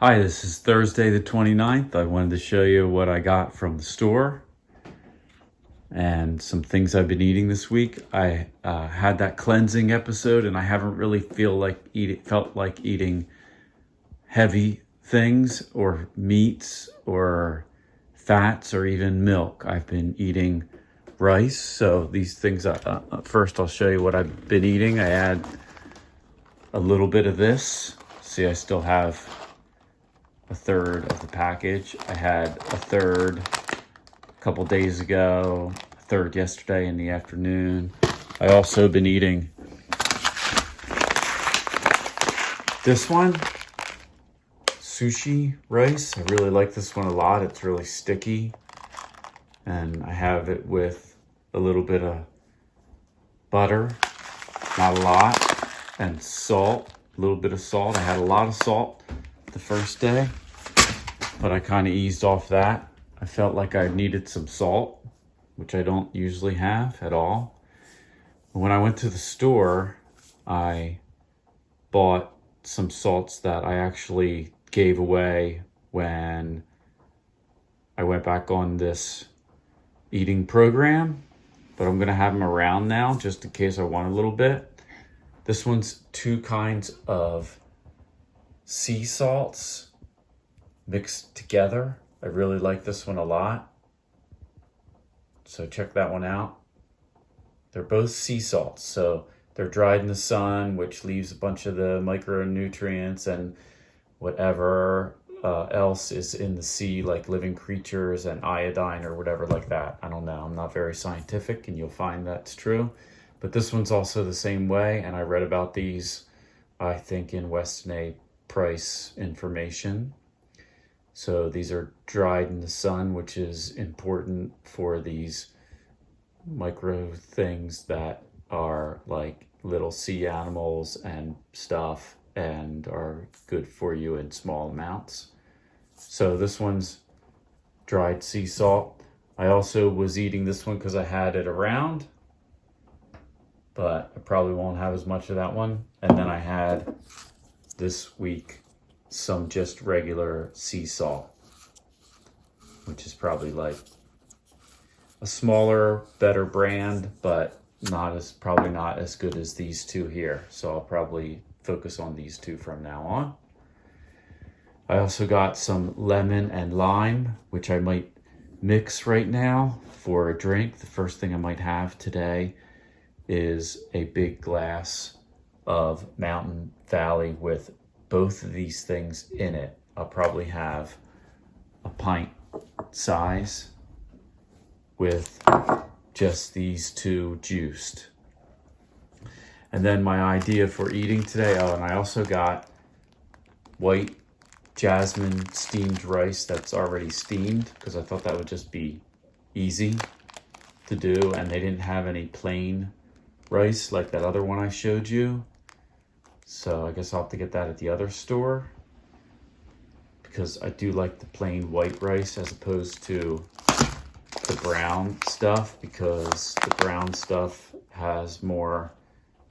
Hi, this is Thursday the 29th. I wanted to show you what I got from the store and some things I've been eating this week. I had that cleansing episode and I haven't really felt like eating heavy things or meats or fats or even milk. I've been eating rice. So these things, first I'll show you what I've been eating. I add a little bit of this. See, I still have a third of the package. I had a third a couple days ago, a third yesterday in the afternoon. I also been eating this one, sushi rice. I really like this one a lot. It's really sticky. And I have it with a little bit of butter, not a lot, and salt, a little bit of salt. I had a lot of salt the first day, but I kind of eased off that. I felt like I needed some salt, which I don't usually have at all. When I went to the store, I bought some salts that I actually gave away when I went back on this eating program, but I'm gonna have them around now just in case I want a little bit. This one's 2 kinds of sea salts mixed together. I really like this one a lot. So check that one out. They're both sea salts. So they're dried in the sun, which leaves a bunch of the micronutrients and whatever else is in the sea, like living creatures and iodine or whatever like that. I don't know. I'm not very scientific, and you'll find that's true. But this one's also the same way. And I read about these, I think, in Weston A. Price information. So these are dried in the sun, which is important for these micro things that are like little sea animals and stuff and are good for you in small amounts. So this one's dried sea salt. I also was eating this one because I had it around, but I probably won't have as much of that one. And then I had this week some just regular sea salt, which is probably like a smaller, better brand, but probably not as good as these two here. So I'll probably focus on these two from now on. I also got some lemon and lime, which I might mix right now for a drink. The first thing I might have today is a big glass of Mountain Valley with both of these things in it. I'll probably have a pint size with just these two juiced. And then my idea for eating today, and I also got white jasmine steamed rice that's already steamed because I thought that would just be easy to do, and they didn't have any plain rice like that other one I showed you. So I guess I'll have to get that at the other store because I do like the plain white rice as opposed to the brown stuff, because the brown stuff has more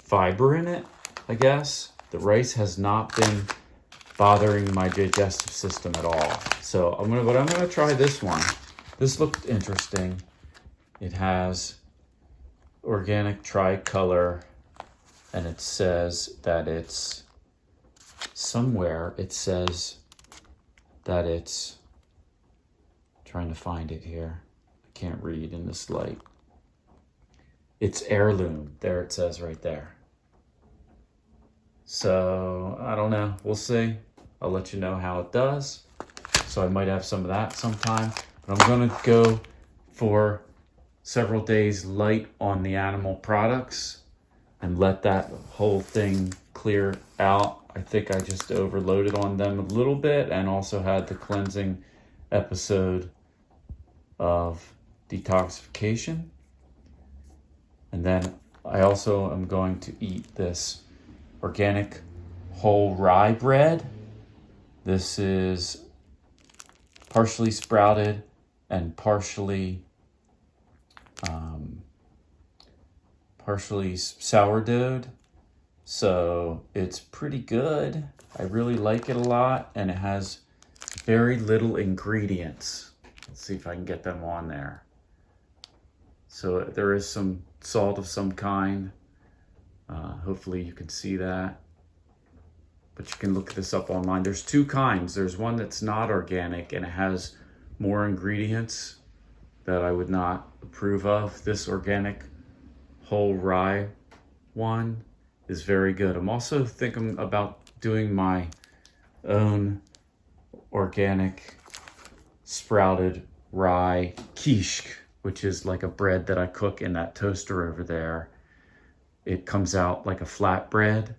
fiber in it, I guess. The rice has not been bothering my digestive system at all. So I'm gonna try this one. This looked interesting. It has organic tricolor, and it says that it's somewhere. It says that it's, trying to find it here. I can't read in this light. It's heirloom. There it says right there. So I don't know. We'll see. I'll let you know how it does. So I might have some of that sometime. But I'm gonna go for several days light on the animal products and let that whole thing clear out. I think I just overloaded on them a little bit and also had the cleansing episode of detoxification. And then I also am going to eat this organic whole rye bread. This is partially sprouted and partially sourdough'd. So it's pretty good. I really like it a lot, and it has very little ingredients. Let's see if I can get them on there. So there is some salt of some kind. Hopefully you can see that. But you can look this up online. There's two kinds. There's one that's not organic and it has more ingredients that I would not approve of. This organic whole rye one is very good. I'm also thinking about doing my own organic sprouted rye quiche, which is like a bread that I cook in that toaster over there. It comes out like a flat bread,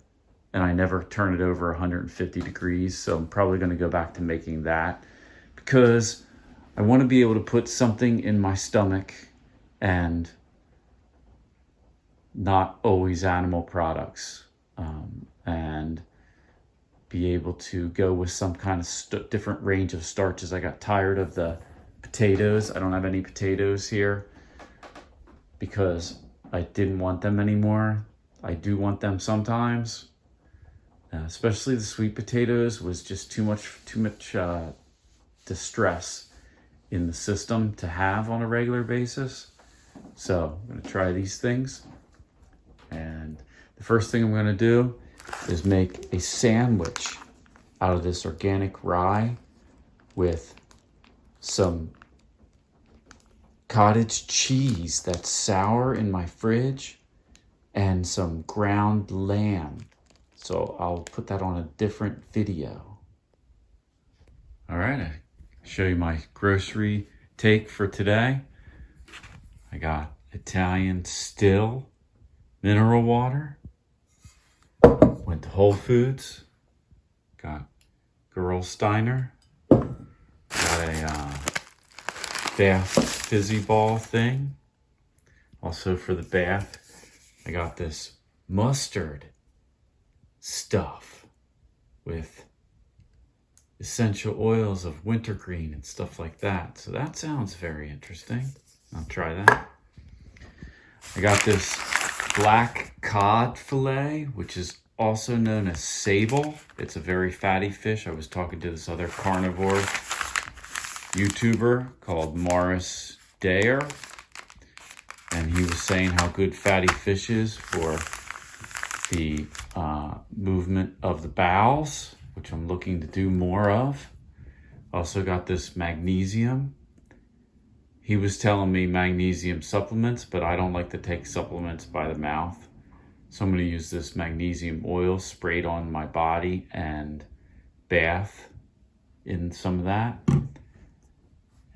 and I never turn it over 150 degrees. So I'm probably going to go back to making that because I want to be able to put something in my stomach and not always animal products, and be able to go with some kind of different range of starches. I got tired of the potatoes. I don't have any potatoes here because I didn't want them anymore. I do want them sometimes. Especially the sweet potatoes was just too much distress in the system to have on a regular basis. So I'm gonna try these things. And the first thing I'm gonna do is make a sandwich out of this organic rye with some cottage cheese that's sour in my fridge and some ground lamb. So I'll put that on a different video. All right, I show you my grocery take for today. I got Italian Still mineral water. Went to Whole Foods. Got Gerolsteiner. Got a bath fizzy ball thing. Also for the bath, I got this mustard stuff with essential oils of wintergreen and stuff like that. So that sounds very interesting. I'll try that. I got this black cod fillet, which is also known as sable. It's a very fatty fish. I was talking to this other carnivore YouTuber called Morris Dare, and he was saying how good fatty fish is for the movement of the bowels, which I'm looking to do more of. Also got this magnesium. He was telling me magnesium supplements, but I don't like to take supplements by the mouth. So I'm going to use this magnesium oil sprayed on my body and bath in some of that.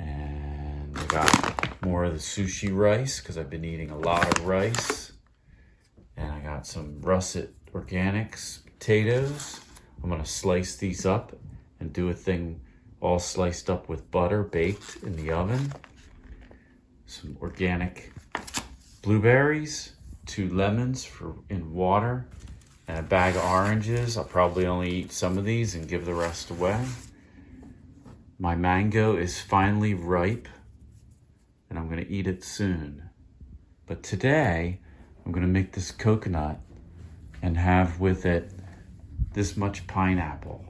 And I got more of the sushi rice because I've been eating a lot of rice. And I got some russet organics potatoes. I'm going to slice these up and do a thing all sliced up with butter baked in the oven. Some organic blueberries, 2 lemons in water, and a bag of oranges. I'll probably only eat some of these and give the rest away. My mango is finally ripe, and I'm going to eat it soon. But today, I'm going to make this coconut and have with it this much pineapple.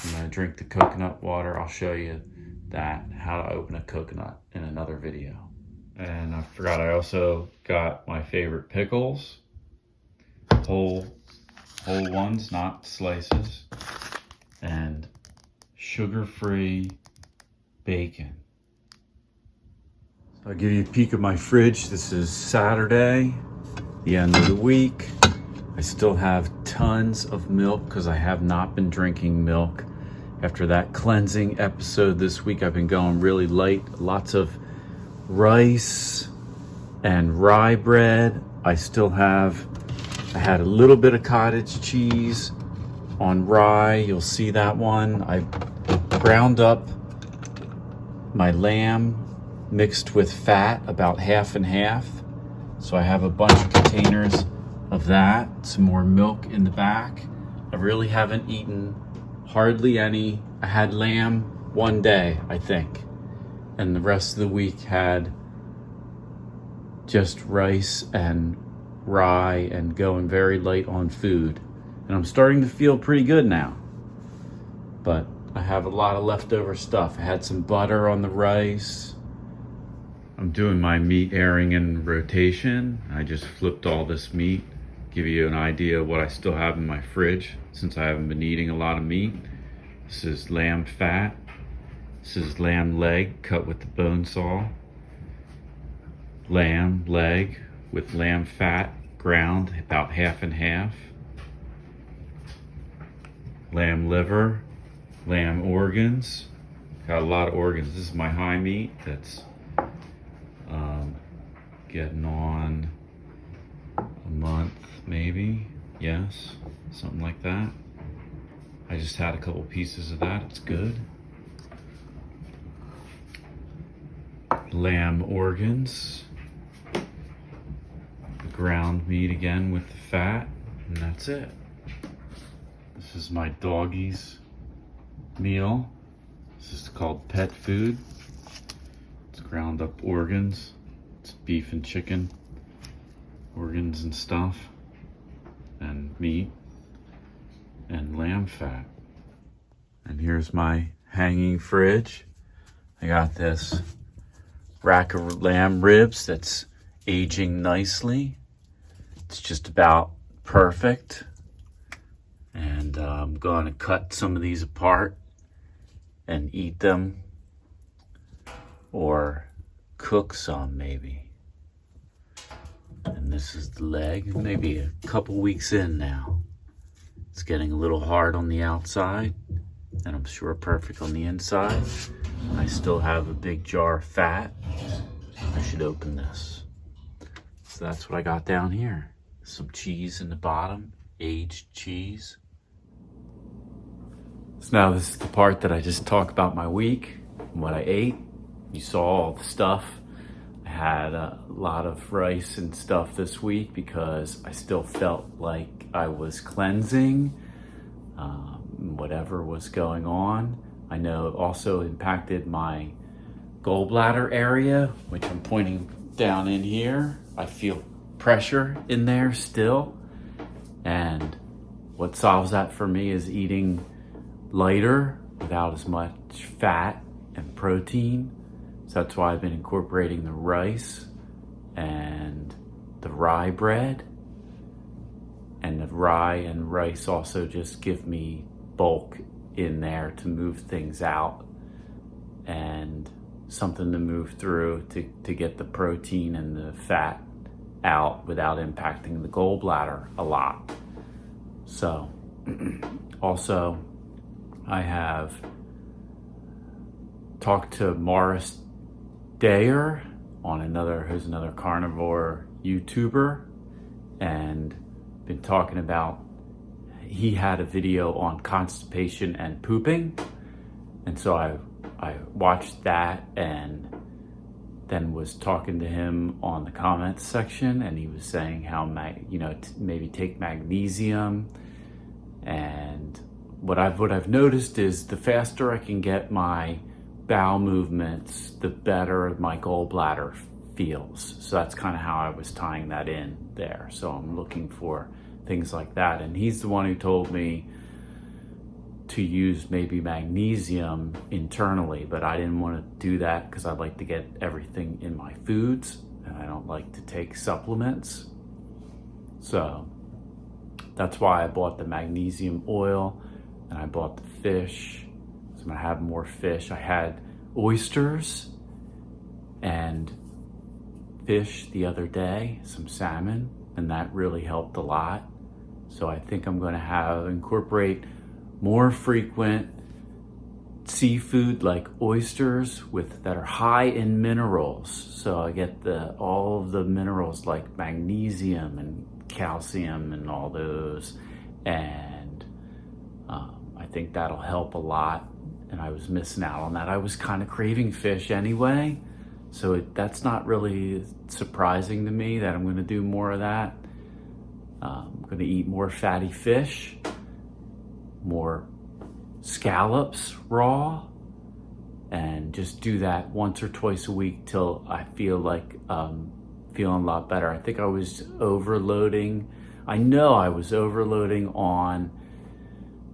I'm going to drink the coconut water. I'll show you that, how to open a coconut in another video. And I forgot, I also got my favorite pickles. Whole ones, not slices. And sugar-free bacon. So I'll give you a peek of my fridge. This is Saturday, the end of the week. I still have tons of milk because I have not been drinking milk. After that cleansing episode this week, I've been going really light. Lots of rice and rye bread. I had a little bit of cottage cheese on rye. You'll see that one. I ground up my lamb mixed with fat, about half and half. So I have a bunch of containers of that. Some more milk in the back. I really haven't eaten hardly any. I had lamb one day, I think. And the rest of the week had just rice and rye and going very light on food. And I'm starting to feel pretty good now. But I have a lot of leftover stuff. I had some butter on the rice. I'm doing my meat airing and rotation. I just flipped all this meat. Give you an idea of what I still have in my fridge since I haven't been eating a lot of meat. This is lamb fat. This is lamb leg cut with the bone saw. Lamb leg with lamb fat ground about half and half. Lamb liver, lamb organs. Got a lot of organs. This is my high meat that's getting on a month maybe. Yes, something like that. I just had a couple pieces of that. It's good. Lamb organs. Ground meat again with the fat, and that's it. This is my doggy's meal. This is called pet food. It's ground up organs. It's beef and chicken organs and stuff, and meat and lamb fat. And here's my hanging fridge. I got this rack of lamb ribs that's aging nicely. It's just about perfect. And I'm going to cut some of these apart and eat them, or cook some maybe. And this is the leg, maybe a couple weeks in now. It's getting a little hard on the outside, and I'm sure perfect on the inside. I still have a big jar of fat. I should open this. So that's what I got down here. Some cheese in the bottom, aged cheese. So now this is the part that I just talk about my week, and what I ate. You saw all the stuff. I had a lot of rice and stuff this week because I still felt like I was cleansing whatever was going on. I know it also impacted my gallbladder area, which I'm pointing down in here. I feel pressure in there still. And what solves that for me is eating lighter without as much fat and protein. So that's why I've been incorporating the rice and the rye bread. And the rye and rice also just give me bulk in there to move things out and something to move through to get the protein and the fat out without impacting the gallbladder a lot. So also I have talked to Morris Dayer who's another carnivore YouTuber, and been talking about, he had a video on constipation and pooping, and so I watched that and then was talking to him on the comments section, and he was saying how maybe take magnesium. And what I've noticed is the faster I can get my bowel movements, the better my gallbladder feels. So that's kind of how I was tying that in there. So I'm looking for things like that. And he's the one who told me to use maybe magnesium internally, but I didn't want to do that because I like to get everything in my foods and I don't like to take supplements. So that's why I bought the magnesium oil and I bought the fish. So I'm gonna have more fish. I had oysters and fish the other day, some salmon, and that really helped a lot. So I think I'm gonna incorporate more frequent seafood like oysters that are high in minerals. So I get all of the minerals like magnesium and calcium and all those. And I think that'll help a lot. And I was missing out on that. I was kind of craving fish anyway. So that's not really surprising to me that I'm gonna do more of that. I'm gonna eat more fatty fish, more scallops raw, and just do that once or twice a week till I feel feeling a lot better. I think I was overloading. I know I was overloading on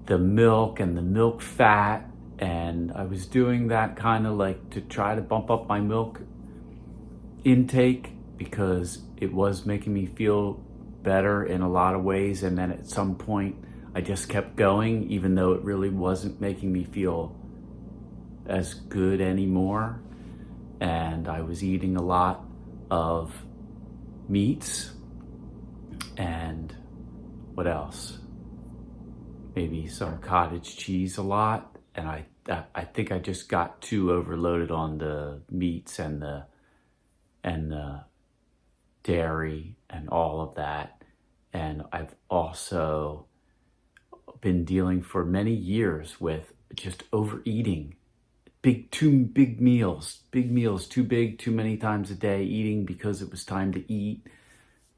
the milk and the milk fat, and I was doing that kind of like to try to bump up my milk intake because it was making me feel better in a lot of ways. And then at some point I just kept going, even though it really wasn't making me feel as good anymore. And I was eating a lot of meats and what else? Maybe some cottage cheese a lot. And I think I just got too overloaded on the meats and the dairy and all of that. And I've also been dealing for many years with just overeating. Too big meals, too big, too many times a day, eating because it was time to eat.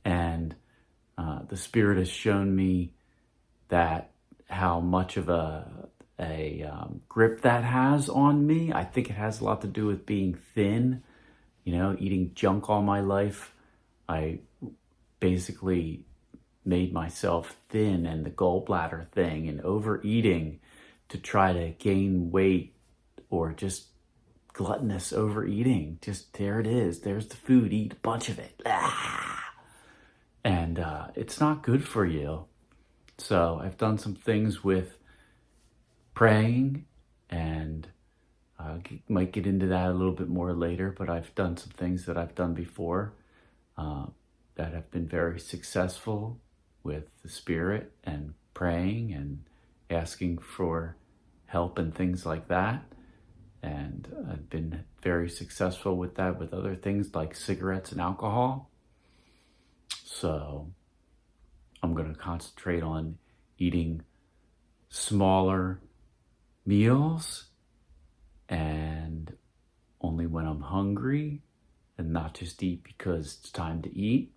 And the Spirit has shown me that how much of a grip that has on me. I think it has a lot to do with being thin, eating junk all my life. I basically made myself thin, and the gallbladder thing and overeating to try to gain weight, or just gluttonous overeating. Just there it is. There's the food. Eat a bunch of it. And it's not good for you. So I've done some things with praying, and I might get into that a little bit more later, but I've done some things that I've done before that have been very successful with the Spirit and praying and asking for help and things like that. And I've been very successful with that with other things like cigarettes and alcohol. So I'm going to concentrate on eating smaller meals and only when I'm hungry, and not just eat because it's time to eat.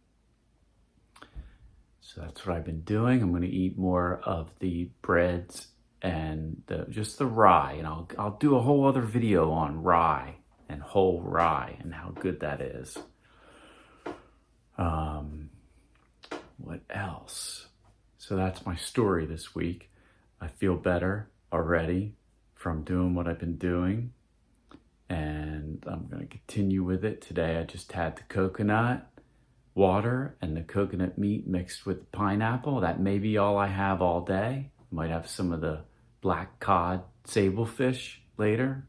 So that's what I've been doing. I'm going to eat more of the breads and just the rye. And I'll do a whole other video on rye and whole rye and how good that is. What else? So that's my story this week. I feel better already from doing what I've been doing, and I'm going to continue with it. Today I just had the coconut water and the coconut meat mixed with pineapple. That may be all I have all day. Might have some of the black cod sablefish later.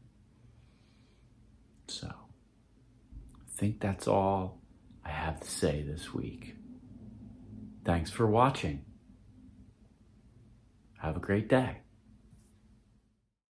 So I think that's all I have to say this week. Thanks for watching. Have a great day.